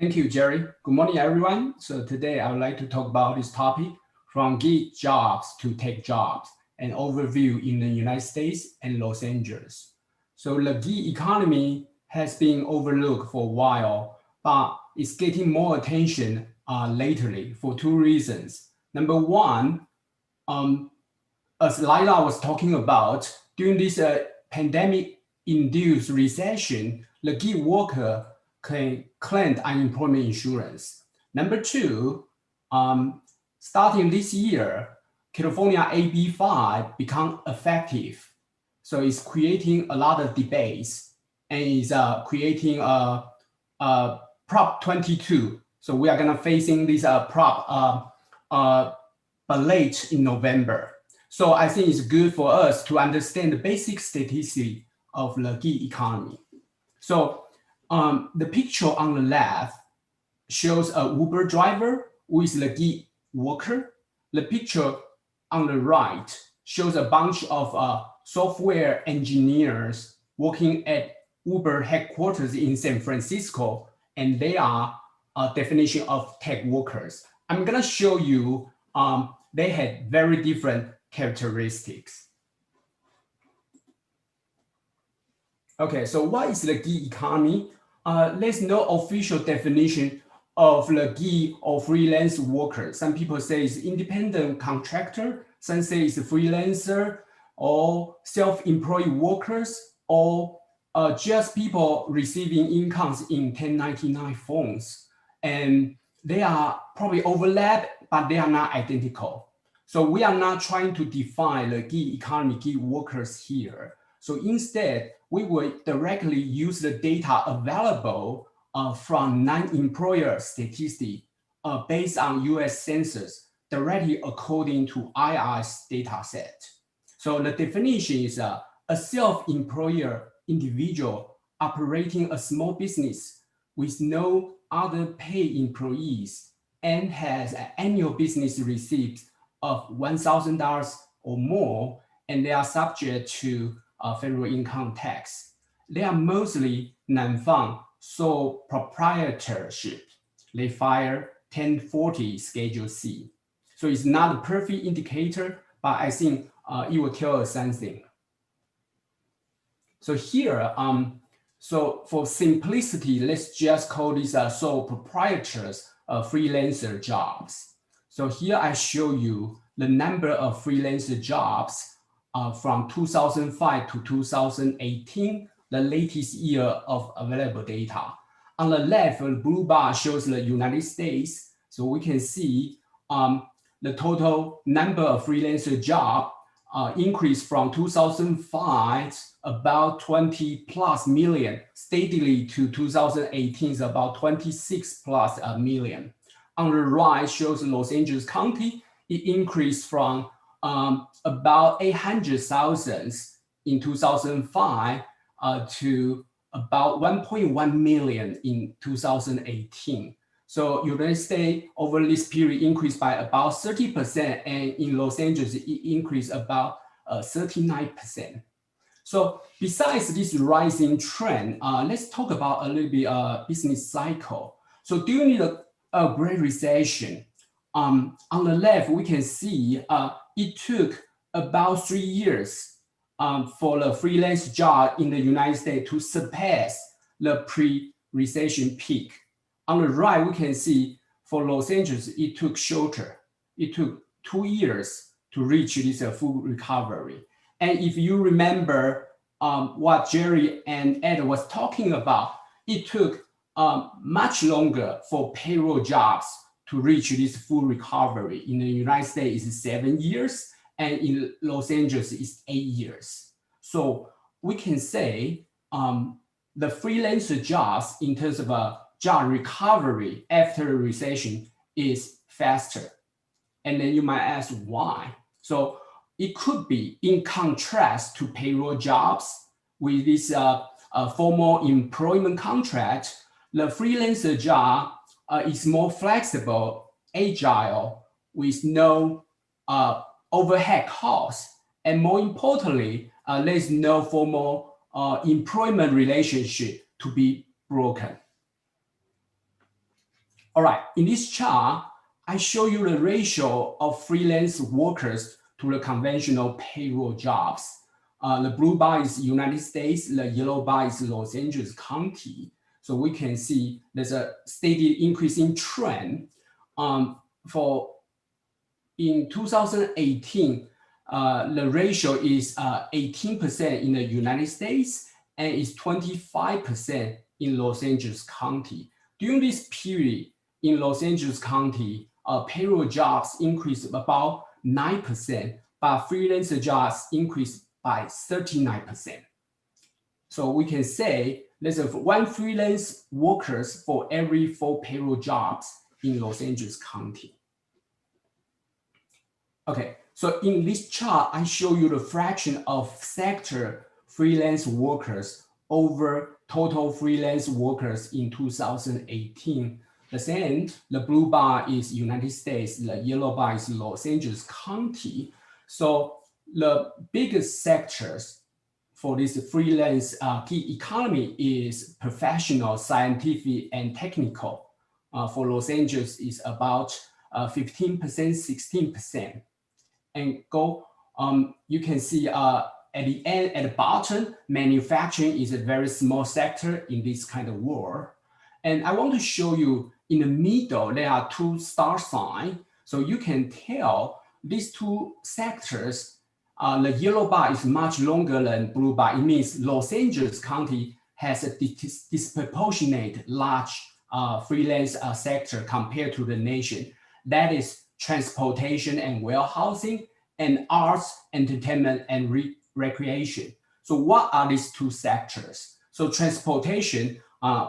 Thank you, Jerry. Good morning, everyone. So today I would like to talk about this topic from gig jobs to tech jobs, an overview in the United States and Los Angeles. So the gig economy has been overlooked for a while, but it's getting more attention lately for two reasons. Number one, as Lila was talking about, during this pandemic-induced recession, the gig worker can claim unemployment insurance. Number two, starting this year, California AB5 become effective. So it's creating a lot of debates and is creating a Prop 22. So we are gonna facing this Prop but late in November. So I think it's good for us to understand the basic statistics of the gig economy. So the picture on the left shows a Uber driver who is the gig worker. The picture on the right shows a bunch of software engineers working at Uber headquarters in San Francisco, and they are a definition of tech workers. I'm gonna show you they had very different characteristics. Okay, so what is the gig economy? There's no official definition of the gig or freelance worker. Some people say it's independent contractor, some say it's a freelancer, or self-employed workers, or just people receiving incomes in 1099 forms. And they are probably overlap, but they are not identical. So we are not trying to define the gig economy, gig workers here. So instead, we will directly use the data available from non-employer statistics based on US Census directly according to IRS data set. So the definition is a self-employer individual operating a small business with no other paid employees and has an annual business receipts of $1,000 or more, and they are subject to federal income tax. They are mostly non-farm, sole proprietorship. They file 1040 Schedule C. So it's not a perfect indicator, but I think it will tell us something. So here, so for simplicity, let's just call these sole proprietors freelancer jobs. So here I show you the number of freelancer jobs from 2005 to 2018, the latest year of available data. On the left, the blue bar shows the United States. So we can see the total number of freelancer jobs increased from 2005, about 20 plus million, steadily to 2018 is about 26 plus million. On the right shows Los Angeles County. It increased from about 800,000 in 2005 to about 1.1 million in 2018. So United States over this period increased by about 30%, and in Los Angeles it increased about 39%. So besides this rising trend, let's talk about a little bit business cycle. So during the Great Recession, on the left, we can see it took about 3 years for the freelance job in the United States to surpass the pre-recession peak. On the right, we can see for Los Angeles, it took shorter. It took 2 years to reach this full recovery. And if you remember what Jerry and Ed was talking about, it took much longer for payroll jobs to reach this full recovery. In the United States, it's 7 years, and in Los Angeles, it's 8 years. So we can say the freelancer jobs in terms of job recovery after the recession is faster. And then you might ask why. So it could be in contrast to payroll jobs with this formal employment contract, the freelancer job is more flexible, agile, with no overhead costs. And more importantly, there's no formal employment relationship to be broken. All right, in this chart, I show you the ratio of freelance workers to the conventional payroll jobs. The blue bar is United States, the yellow bar is Los Angeles County. So we can see there's a steady increasing trend. In 2018, the ratio is 18% in the United States and is 25% in Los Angeles County. During this period in Los Angeles County, payroll jobs increased about 9%, but freelancer jobs increased by 39%. So we can say there's one freelance workers for every 4 payroll jobs in Los Angeles County. Okay, so in this chart, I show you the fraction of sector freelance workers over total freelance workers in 2018. The same, the blue bar is United States, the yellow bar is Los Angeles County. So the biggest sectors for this freelance gig economy is professional, scientific, and technical. For Los Angeles is about 15%, 16%. And you can see at the end, at the bottom, manufacturing is a very small sector in this kind of world. And I want to show you in the middle, there are 2 star signs. So you can tell these 2 sectors, the yellow bar is much longer than blue bar. It means Los Angeles County has a disproportionate large freelance sector compared to the nation. That is transportation and warehousing, and arts, entertainment, and recreation. So what are these 2 sectors? So transportation,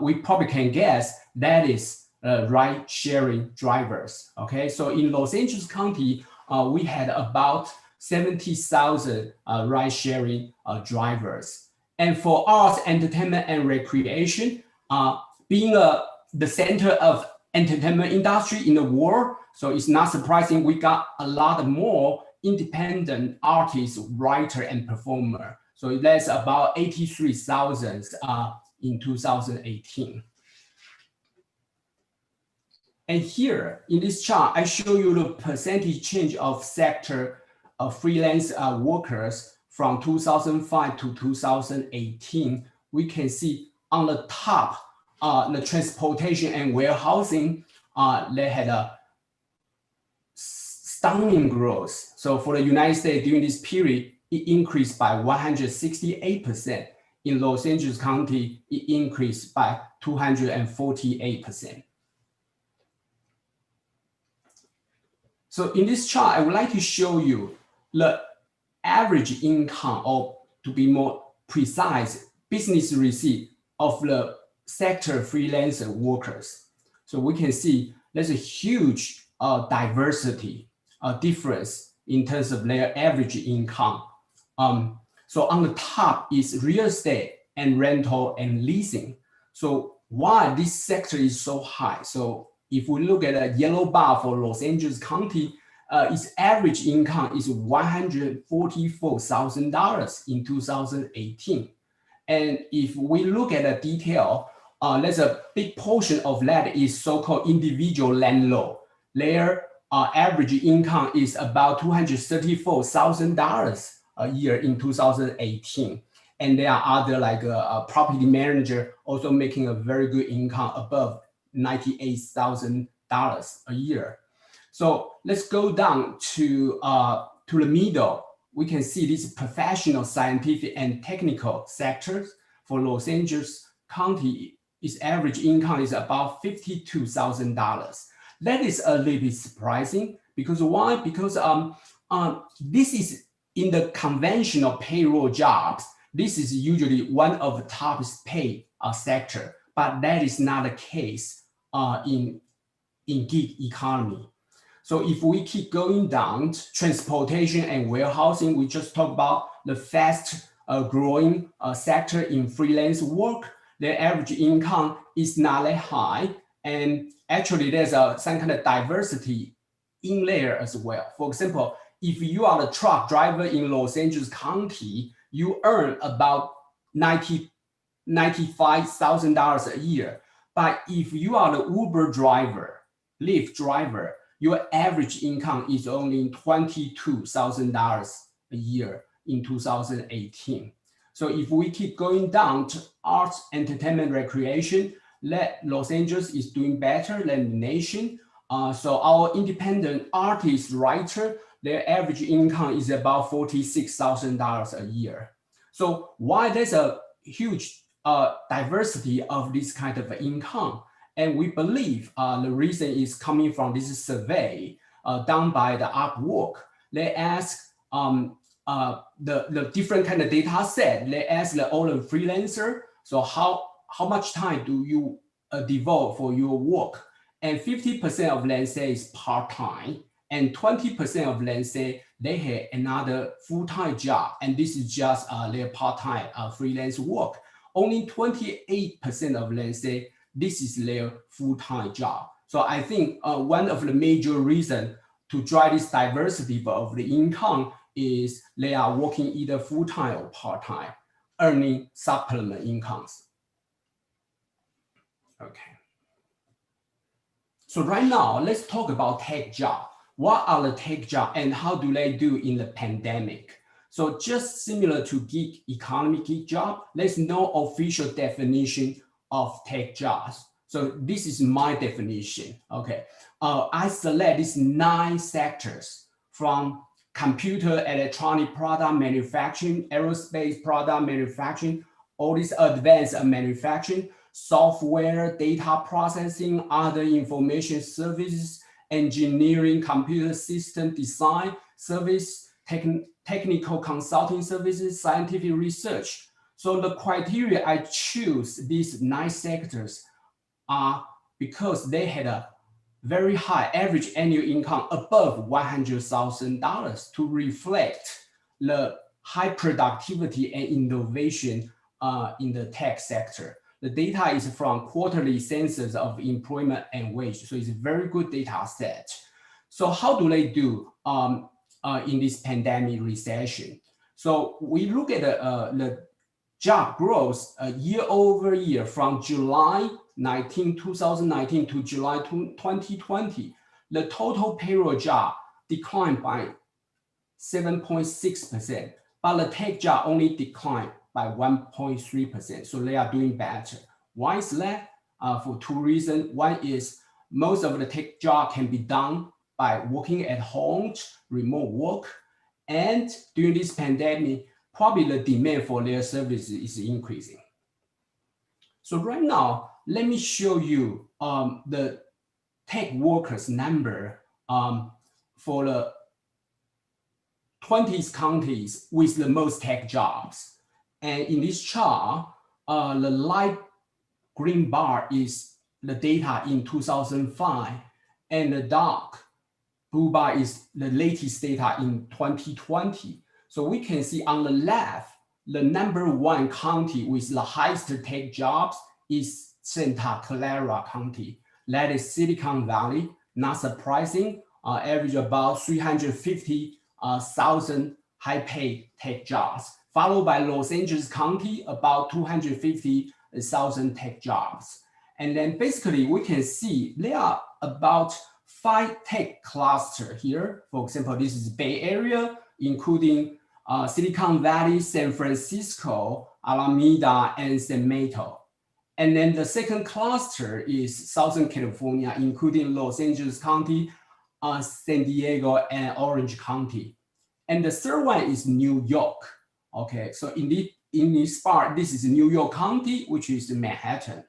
we probably can guess that is ride-sharing drivers, okay? So in Los Angeles County, we had about 70,000 ride-sharing drivers. And for arts, entertainment, and recreation, being the center of entertainment industry in the world, so it's not surprising we got a lot more independent artists, writer, and performer. So that's about 83,000 in 2018. And here in this chart, I show you the percentage change of sector of freelance workers from 2005 to 2018. We can see on the top, the transportation and warehousing, they had a stunning growth. So for the United States during this period, it increased by 168%. In Los Angeles County, it increased by 248%. So in this chart, I would like to show you the average income, or to be more precise, business receipt of the sector freelancer workers. So we can see there's a huge diversity difference in terms of their average income. So on the top is real estate and rental and leasing. So why this sector is so high? So if we look at a yellow bar for Los Angeles County, its average income is $144,000 in 2018. And if we look at the detail, there's a big portion of that is so-called individual landlord. Their average income is about $234,000 a year in 2018. And there are other like a property manager also making a very good income above $98,000 a year. So let's go down to the middle. We can see these professional, scientific, and technical sectors. For Los Angeles County, its average income is about $52,000. That is a little bit surprising because why? Because this is in the conventional payroll jobs. This is usually one of the top paid sector, but that is not the case in gig economy. So if we keep going down, transportation and warehousing, we just talked about the fast growing sector in freelance work. Their average income is not that high. And actually there's some kind of diversity in there as well. For example, if you are a truck driver in Los Angeles County, you earn about $95,000 a year. But if you are the Uber driver, Lyft driver, your average income is only $22,000 a year in 2018. So if we keep going down to arts, entertainment, recreation, Los Angeles is doing better than the nation. So our independent artist, writer, their average income is about $46,000 a year. So why there's a huge diversity of this kind of income? And we believe the reason is coming from this survey done by the Upwork. They ask the different kind of data set. They ask all the freelancer, so how much time do you devote for your work? And 50% of them say is part-time, and 20% of them say they have another full-time job, and this is just their part-time freelance work. Only 28% of them say this is their full-time job. So I think one of the major reasons to drive this diversity of the income is they are working either full-time or part-time, earning supplement incomes. Okay. So right now, let's talk about tech job. What are the tech jobs and how do they do in the pandemic? So just similar to gig economy gig job, there's no official definition of tech jobs. So this is my definition, okay? I select these 9 sectors from computer, electronic product manufacturing, aerospace product manufacturing, all these advanced manufacturing, software, data processing, other information services, engineering, computer system design, service, technical consulting services, scientific research. So the criteria I choose these 9 sectors are because they had a very high average annual income above $100,000 to reflect the high productivity and innovation in the tech sector. The data is from quarterly census of employment and wage, so it's a very good data set. So how do they do in this pandemic recession? So we look at the job growth year over year from July 2019 to July 2020. The total payroll job declined by 7.6%, but the tech job only declined by 1.3%. So they are doing better. Why is that? For 2 reasons. One is most of the tech job can be done by working at home, remote work. And during this pandemic, probably the demand for their services is increasing. So right now, let me show you the tech workers number for the 20 counties with the most tech jobs. And in this chart, the light green bar is the data in 2005, and the dark blue bar is the latest data in 2020. So we can see on the left, the #1 county with the highest tech jobs is Santa Clara County. That is Silicon Valley, not surprising, average about 350,000 high-paid tech jobs, followed by Los Angeles County, about 250,000 tech jobs. And then basically we can see there are about 5 tech clusters here. For example, this is Bay Area, including Silicon Valley, San Francisco, Alameda, and San Mateo. And then the second cluster is Southern California, including Los Angeles County, San Diego, and Orange County. And the third one is New York. Okay, so in this part, this is New York County, which is Manhattan.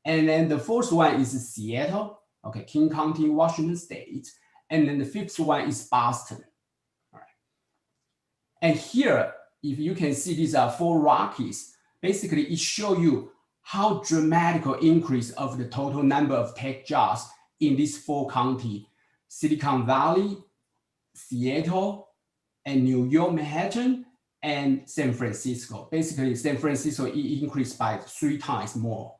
And then the fourth one is Seattle, okay, King County, Washington State. And then the fifth one is Boston. All right. And here, if you can see, these are 4 Rockies. Basically, it shows you how dramatic increase of the total number of tech jobs in these 4 counties: Silicon Valley, Seattle, and New York, Manhattan, and San Francisco. Basically, San Francisco increased by 3 times more.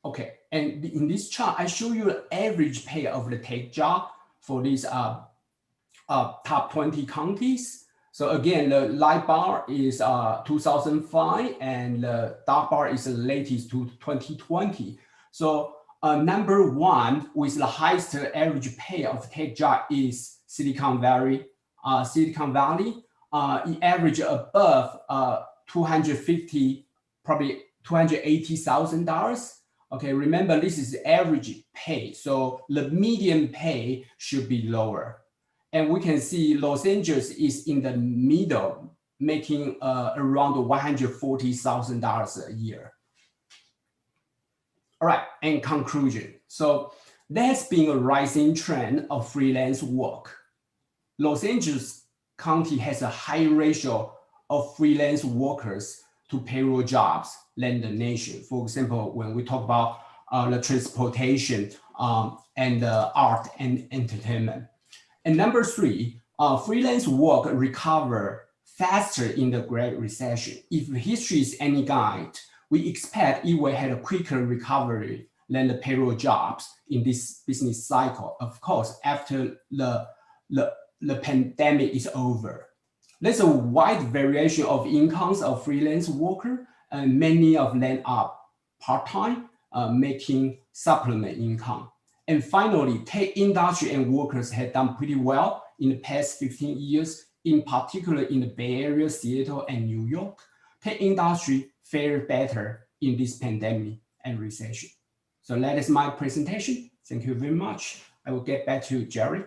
Okay, and in this chart, I show you the average pay of the tech job for these top 20 counties. So again, the light bar is 2005 and the dark bar is the latest to 2020. So number one with the highest average pay of tech job is Silicon Valley. It average above 250, probably $280,000. Okay, remember this is the average pay, so the median pay should be lower. And we can see Los Angeles is in the middle, making around $140,000 a year. All right, and conclusion. So there's been a rising trend of freelance work. Los Angeles County has a high ratio of freelance workers to payroll jobs than the nation. For example, when we talk about the transportation and the art and entertainment. And number three, freelance work recover faster in the Great Recession. If history is any guide, we expect it will have a quicker recovery than the payroll jobs in this business cycle. Of course, after the pandemic is over. There's a wide variation of incomes of freelance worker, and many of them are part-time, making supplement income. And finally, tech industry and workers have done pretty well in the past 15 years, in particular in the Bay Area, Seattle, and New York. Tech industry fared better in this pandemic and recession. So that is my presentation. Thank you very much. I will get back to Jerry.